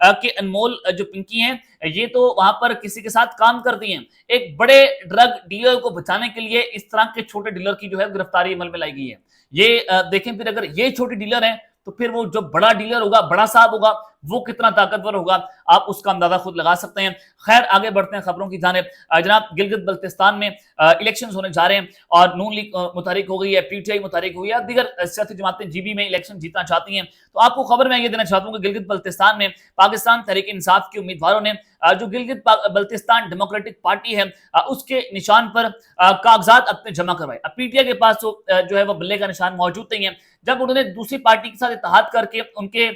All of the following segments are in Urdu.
کہ انمول جو پنکی ہیں یہ تو وہاں پر کسی کے ساتھ کام کرتی ہیں. ایک بڑے ڈرگ ڈیلر کو بچانے کے لیے اس طرح کے چھوٹے ڈیلر کی جو ہے گرفتاری عمل میں لائی گئی ہے. یہ دیکھیں پھر اگر یہ چھوٹے ڈیلر ہیں تو پھر وہ جو بڑا ڈیلر ہوگا, بڑا صاحب ہوگا, وہ کتنا طاقتور ہوگا, آپ اس کا اندازہ خود لگا سکتے ہیں. خیر آگے بڑھتے ہیں خبروں کی جانب. جناب گلگت بلتستان میں الیکشنز ہونے جا رہے ہیں اور نون لیگ متحرک ہو گئی ہے, پی ٹی آئی متحرک ہوئی ہے, دیگر سیاسی جماعتیں جی بی میں الیکشن جیتنا چاہتی ہیں. تو آپ کو خبر میں یہ دینا چاہتا ہوں کہ گلگت بلتستان میں پاکستان تحریک انصاف کے امیدواروں نے جو گلگت بلتستان ڈیموکریٹک پارٹی ہے اس کے نشان پر کاغذات اپنے جمع کروائے. اب پی ٹی آئی کے پاس تو جو ہے وہ بلے کا نشان موجود نہیں ہے. جب انہوں نے دوسری پارٹی کے ساتھ اتحاد کر کے ان کے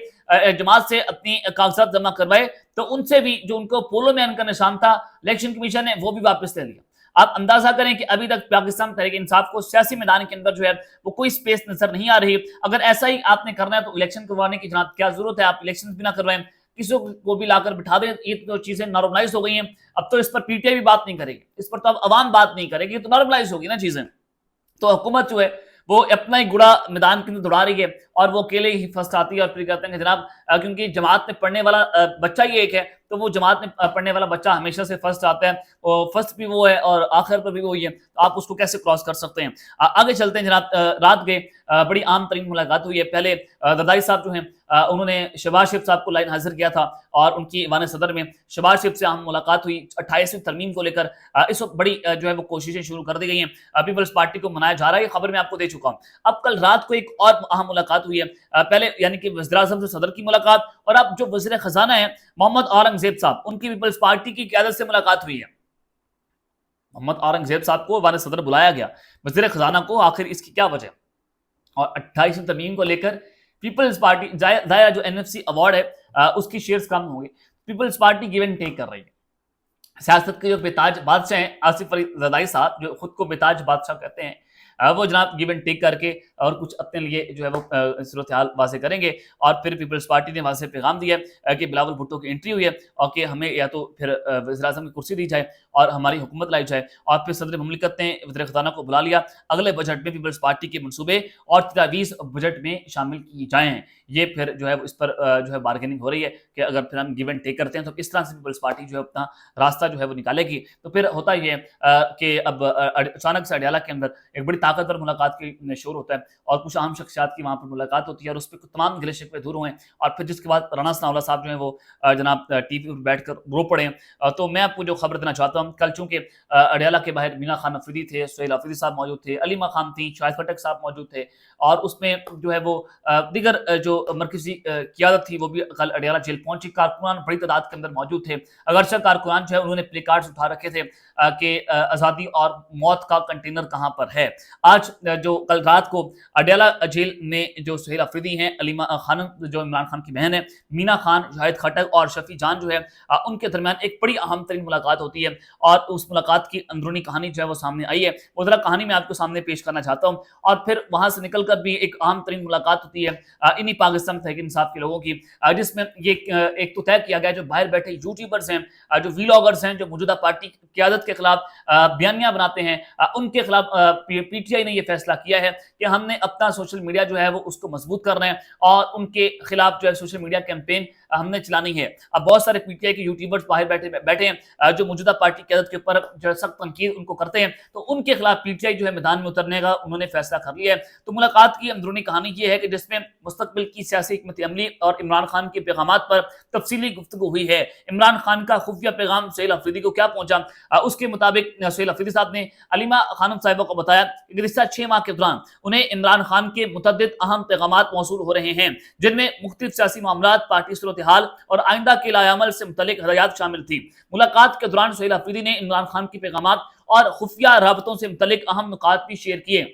جماعت سے اپنی کاغذات جمع کروائے تو ان سے بھی جو ان کو پولو مین کا نشان تھا الیکشن کمیشن نے وہ بھی واپس لے لیا. آپ اندازہ کریں کہ ابھی تک پاکستان تحریک انصاف کو سیاسی میدان کے اندر جو ہے وہ کوئی سپیس نظر نہیں آ رہی. اگر ایسا ہی آپ نے کرنا ہے تو الیکشن کروانے کی جناب کیا ضرورت ہے, آپ الیکشن بھی نہ کروائیں, کسی کو بھی لا کر بٹھا دیں. یہ تو چیزیں نارملائز ہو گئی ہیں, اب تو اس پر پی ٹی آئی بھی بات نہیں کرے گی, اس پر تو اب عوام بات نہیں کرے گی, تو نارملائز ہوگی نا چیزیں. تو حکومت جو ہے وہ اپنا ہی گڑا میدان کے اندر دوڑا رہی ہے اور وہ اکیلے ہی فرسٹ آتی ہے اور پھر کہتے ہیں کہ جناب کیونکہ جماعت میں پڑھنے والا بچہ ہی ایک ہے تو وہ جماعت میں پڑھنے والا بچہ ہمیشہ سے فرسٹ آتا ہے, فرسٹ بھی وہ ہے اور آخر پر بھی وہی ہے, تو آپ اس کو کیسے کراس کر سکتے ہیں. آگے چلتے ہیں جناب. رات کے بڑی عام ترین ملاقات ہوئی ہے. پہلے زرداری صاحب جو ہیں انہوں نے شہباز شریف صاحب کو لائن حاضر کیا تھا اور ان کی ایوان صدر میں شہباز شریف سے اہم ملاقات ہوئی 28ویں ترمیم کو لے کر. اس وقت بڑی جو ہے وہ کوششیں شروع کر دی گئی ہیں, پیپلز پارٹی کو منایا جا رہا ہے, یہ خبر میں آپ کو دے چکا ہوں. اب کل رات کو ایک اور اہم ملاقات ہوئی ہے, پہلے یعنی کہ وزیر اعظم سے صدر کی ملاقات, اور اب جو وزیر خزانہ ہیں محمد اورنگزیب صاحب ان کی پیپلز پارٹی کی قیادت سے ملاقات ہوئی ہے. محمد اورنگزیب صاحب کو ایوان صدر بلایا گیا, وزیر خزانہ کو, آخر اس کی کیا وجہ؟ اور 28ویں ترمیم کو لے کر پیپلز پارٹی ظاہر جو این ایف سی ایوارڈ ہے اس کی شیئرز کم ہوں گے, Peoples Party give and take کر رہی ہے. سیاست کے جو بےتاج بادشاہ ہیں آصف علی زرداری صاحب جو خود کو بےتاج بادشاہ کہتے ہیں, وہ جناب گیو اینڈ ٹیک کر کے اور کچھ اپنے لیے جو ہے وہ صورتحال واضح کریں گے. اور پھر پیپلز پارٹی نے واضح پیغام دیا ہے کہ بلاول بھٹو کی انٹری ہوئی ہے اور کہ ہمیں یا تو پھر وزیر اعظم کی کرسی دی جائے اور ہماری حکومت لائی جائے. اور پھر صدر مملکت نے وزیر خزانہ کو بلا لیا, اگلے بجٹ میں پیپلز پارٹی کے منصوبے اور تجاویز بجٹ میں شامل کی جائیں. یہ پھر جو ہے اس پر جو ہے بارگیننگ ہو رہی ہے کہ اگر پھر ہم گیو اینڈ ٹیک کرتے ہیں تو کس طرح سے پیپلز پارٹی جو ہے اپنا راستہ جو ہے وہ نکالے گی. تو پھر ہوتا یہ ہے کہ اب اچانک سے اڈیالہ کے اندر ایک بڑی طاقتور ملاقات کی شور ہوتا ہے اور کچھ اہم شخصیات کی وہاں پر ملاقات ہوتی ہے اور اس پہ تمام گلے شکوے دور ہوئے ہیں. اور پھر جس کے بعد رانا ثناءاللہ صاحب جو ہیں وہ جناب ٹی وی پر بیٹھ کر رو پڑے ہیں. تو میں آپ کو جو خبر دینا چاہتا ہوں, کل چونکہ اڈیالہ کے باہر مینا خان افریدی تھے, سہیل افریدی صاحب موجود تھے, علیمہ خان تھیں, شاہد خٹک صاحب موجود تھے, اور اس میں جو ہے وہ دیگر جو مرکزی قیادت تھی وہ بھی کل اڈیالہ جیل پہنچی. کارکنان بڑی تعداد کے اندر موجود تھے, اگرچہ کارکنان جو ہے انہوں نے پلے کارڈز اٹھا رکھے تھے کہ آزادی اور موت کا کنٹینر کہاں پر ہے. آج جو کل رات کو اڈیالہ جیل میں جو سہیل افریدی ہیں, علیمہ خانم جو عمران خان کی بہن ہے, مینا خان, شاہد خٹک اور شفیع جان جو ہے ان کے درمیان ایک بڑی اہم ترین ملاقات ہوتی ہے اور اس ملاقات کی اندرونی کہانی جو ہے وہ سامنے آئی ہے. وہ ذرا کہانی میں آپ کو سامنے پیش کرنا چاہتا ہوں. اور پھر وہاں سے نکل کر بھی ایک اہم ترین ملاقات ہوتی ہے انہی پاکستان تحریک انصاف کے لوگوں کی, جس میں یہ ایک تو طے کیا گیا جو باہر بیٹھے یوٹیوبرز ہیں, جو ویلاگرز ہیں, جو موجودہ پارٹی قیادت کے خلاف بیانیاں بناتے ہیں, ان کے خلاف پی ٹی آئی نے یہ فیصلہ کیا ہے کہ ہم نے اپنا سوشل میڈیا جو ہے وہ اس کو مضبوط کرنا ہے اور ان کے خلاف جو ہے سوشل میڈیا کیمپین ہم نے چلانی ہے. اب بہت سارے پی ٹی آئی کے یوٹیوبرز باہر بیٹھے ہیں جو موجودہ پارٹی قیادت کے اوپر جو سخت تنقید ان کو کرتے ہیں, تو ان کے خلاف پی ٹی آئی جو ہے میدان میں اترنے کا انہوں نے فیصلہ کر لیا ہے. تو ملاقات کی اندرونی کہانی یہ ہے کہ جس میں مستقبل کی سیاسی حکمت عملی اور عمران خان کے پیغامات پر تفصیلی گفتگو ہوئی ہے. عمران خان کا خفیہ پیغام سہیل افریدی کو کیا پہنچا, اس کے مطابق سہیل افریدی صاحب نے علیمہ خانم صاحبہ کو بتایا کہ گزشتہ 6 ماہ کے دوران انہیں عمران خان کے متعدد اہم پیغامات موصول ہو رہے ہیں, جن میں مختلف سیاسی معاملات, پارٹی صورتحال اور آئندہ کے لائحہ عمل سے متعلق ہدایات شامل تھی. ملاقات کے دوران سہیل افریدی نے عمران خان کے پیغامات اور خفیہ رابطوں سے متعلق اہم نکات بھی شیئر کیے.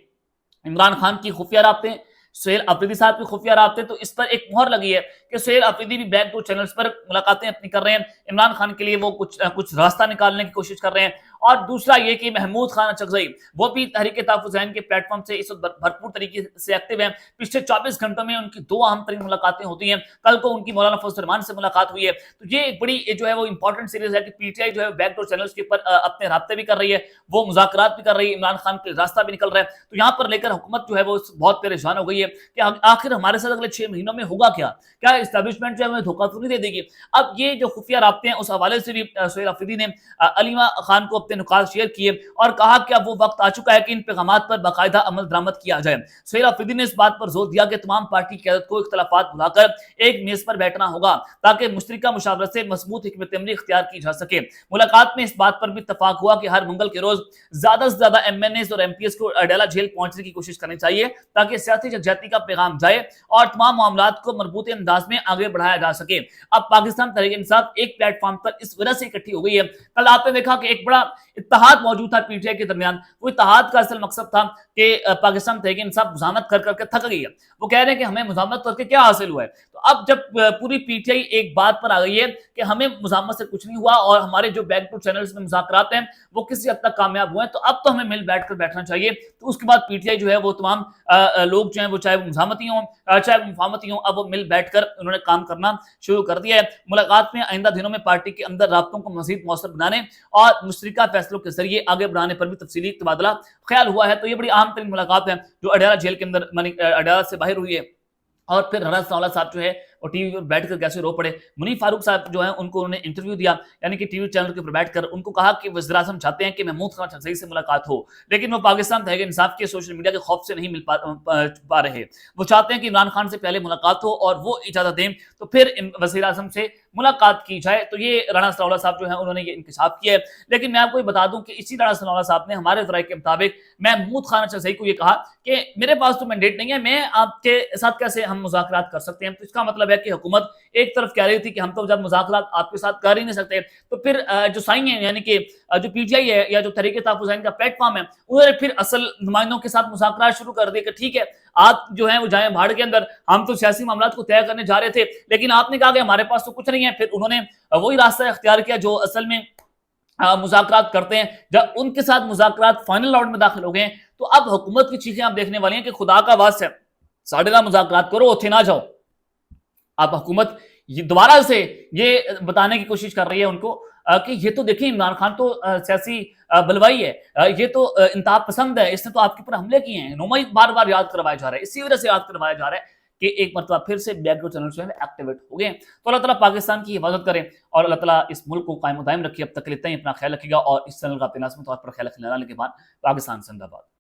عمران خان کی خفیہ رابطیں, سہیل افریدی صاحب کی خفیہ رابطے, تو اس پر ایک مہر لگی ہے کہ سہیل افریدی بھی بیک ڈور چینلز پر ملاقاتیں اپنی کر رہے ہیں, عمران خان کے لیے وہ کچھ راستہ نکالنے کی کوشش کر رہے ہیں اور دوسرا یہ کہ محمود خان اچکزئی وہ بھی تحریک تحفظ حسین کے پلیٹ فارم سے اس وقت بھرپور طریقے سے ایکٹیو ہیں. پچھلے 24 گھنٹوں میں ان کی 2 اہم ترین ملاقاتیں ہوتی ہیں. کل کو ان کی مولانا فضل الرحمان سے ملاقات ہوئی ہے. تو یہ ایک بڑی جو ہے وہ امپورٹنٹ سیریز ہے کہ پی ٹی آئی جو ہے بیک ڈور چینلز کے اوپر اپنے رابطے بھی کر رہی ہے, وہ مذاکرات بھی کر رہی ہے, عمران خان کے راستہ بھی نکل رہا ہے. تو یہاں پر لے کر حکومت جو ہے وہ بہت پریشان ہو گئی ہے کہ آخر ہمارے ساتھ اگلے 6 مہینوں میں ہوگا کیا اسٹیبلشمنٹ جو ہے ہمیں دھوکہ تو نہیں دے دے گی. اب یہ جو خفیہ رابطے ہیں اس حوالے سے بھی سہیل آفریدی نے علیمہ خان کو اپنے نکات شیئر کیے اور کہا کہ اب وہ وقت آ چکا ہے کہ ان پیغامات پر باقاعدہ عمل درآمد کیا جائے. سہیل آفریدی نے اس بات پر زور دیا کہ تمام پارٹی قیادت کو اختلافات بھلا کر ایک میز پر بیٹھنا ہوگا تاکہ مشترکہ مشاورت سے مضبوط حکمت عملی اختیار کی جا سکے. ملاقات میں اس بات پر بھی اتفاق ہوا کہ ہر منگل کے روز زیادہ سے زیادہ ایم این ایز اور ایم پی ایس کو اڈیالہ جیل پہنچنے کی کوشش کرنی چاہیے تاکہ سیاسی یکجہتی کا پیغام جائے اور تمام معاملات کو مربوط انداز میں آگے بڑھایا جا سکے. اب پاکستان تحریک انصاف ایک پلیٹ فارم پر اس وجہ سے اکٹھی ہو گئی ہے. کل آپ نے دیکھا کہ ایک بڑا اتحاد موجود تھا پی ٹی آئی کے درمیان. وہ اتحاد کا اصل مقصد تھا کہ پاکستان تحریک انصاف مزاحمت کر کے تھک گئی ہے. وہ کہہ رہے ہیں کہ ہمیں مزاحمت کر کے کیا حاصل ہوا ہے. تو اب جب پوری پی ٹی آئی ایک بات پر آ گئی ہے کہ ہمیں مزاحمت سے کچھ نہیں ہوا اور ہمارے جو بیک ڈور چینلز میں مذاکرات ہیں وہ کسی حد تک کامیاب ہوئے ہیں, تو اب تو ہمیں مل بیٹھ کر بیٹھنا چاہیے. تو اس کے بعد پی ٹی آئی جو ہے وہ تمام لوگ جو ہیں وہ چاہے وہ مزاحمتی ہوں چاہے وہ مفاہمتی ہوں, اب وہ مل بیٹھ کر انہوں نے کام کرنا شروع کر دیا ہے. ملاقات میں آئندہ دنوں میں پارٹی کے اندر رابطوں کو مزید مؤثر بنانے اور مشترکہ فیصلوں کے ذریعے آگے بڑھانے پر بھی تفصیلی تبادلہ خیال ہوا ہے. تو یہ بڑی اہم ترین ملاقات ہے جو اڈیالہ جیل کے اندر اڈیالہ سے باہر ہوئی ہے. اور پھر رانا ثناء اللہ صاحب جو ہے وہ ٹی وی پر بیٹھ کر کیسے رو پڑے. منیف فاروق صاحب جو ہیں ان کو انہوں نے انٹرویو دیا, یعنی کہ ٹی وی چینل کے اوپر بیٹھ کر ان کو کہا کہ وزیر اعظم چاہتے ہیں کہ محمود خان اچکزئی سے ملاقات ہو, لیکن وہ پاکستان تحریک انصاف کے سوشل میڈیا کے خوف سے نہیں مل پا رہے. وہ چاہتے ہیں کہ عمران خان سے پہلے ملاقات ہو اور وہ اجازت دیں تو پھر وزیر اعظم سے ملاقات کی جائے. تو یہ رانا ثناء اللہ صاحب جو ہیں انہوں نے یہ انکشاف کیا ہے. لیکن میں آپ کو یہ بتا دوں کہ اسی رانا ثناء اللہ صاحب نے ہمارے ذرائع کے مطابق محمود خان اچکزئی کو یہ کہا کہ میرے پاس تو مینڈیٹ نہیں ہے, میں آپ کے ساتھ کیسے ہم مذاکرات کر سکتے ہیں. تو اس کا مطلب ہے کہ حکومت ایک طرف کہہ رہی تھی کہ ہم تو جب مذاکرات آپ کے ساتھ کر ہی نہیں سکتے, تو پھر جو سائیں ہیں یعنی کہ جو پی ٹی آئی ہے یا جو تحریک تحفظ حسین کا پلیٹ فارم ہے انہوں نے پھر اصل نمائندوں کے ساتھ مذاکرات شروع کر دیے کہ ٹھیک ہے آپ جو ہیں وہ جائیں بھاڑ کے اندر, ہم تو سیاسی معاملات کو طے کرنے جا رہے تھے لیکن آپ نے کہا کہ ہمارے پاس تو کچھ نہیں ہے. پھر انہوں نے وہی راستہ اختیار کیا جو اصل میں مذاکرات کرتے ہیں. جب ان کے ساتھ مذاکرات فائنل راؤنڈ میں داخل ہو گئے تو اب حکومت کی چیخیں آپ دیکھنے والی ہیں کہ خدا کا واسطہ ہے ساڑھے نہ مذاکرات کرو, اتھے نہ جاؤ. اب حکومت دوبارہ سے یہ بتانے کی کوشش کر رہی ہے ان کو کہ یہ تو دیکھیں عمران خان تو سیاسی بلوائی ہے, یہ تو انتہا پسند ہے, اس نے تو آپ کے اوپر حملے کیے ہیں. نومئی بار بار یاد کروایا جا رہا ہے, اسی وجہ سے یاد کروایا جا رہا ہے کہ ایک مرتبہ پھر سے بیک ڈور چینل جو ہے ایکٹیویٹ ہو گئے. تو اللہ تعالیٰ پاکستان کی حفاظت کرے اور اللہ تعالیٰ اس ملک کو قائم و دائم رکھے. اب تک لیتے ہیں, اپنا خیال رکھے گا اور اس چینل کا اپنے ناسم طور پر خیال رکھنے کے بعد پاکستان زندہ باد.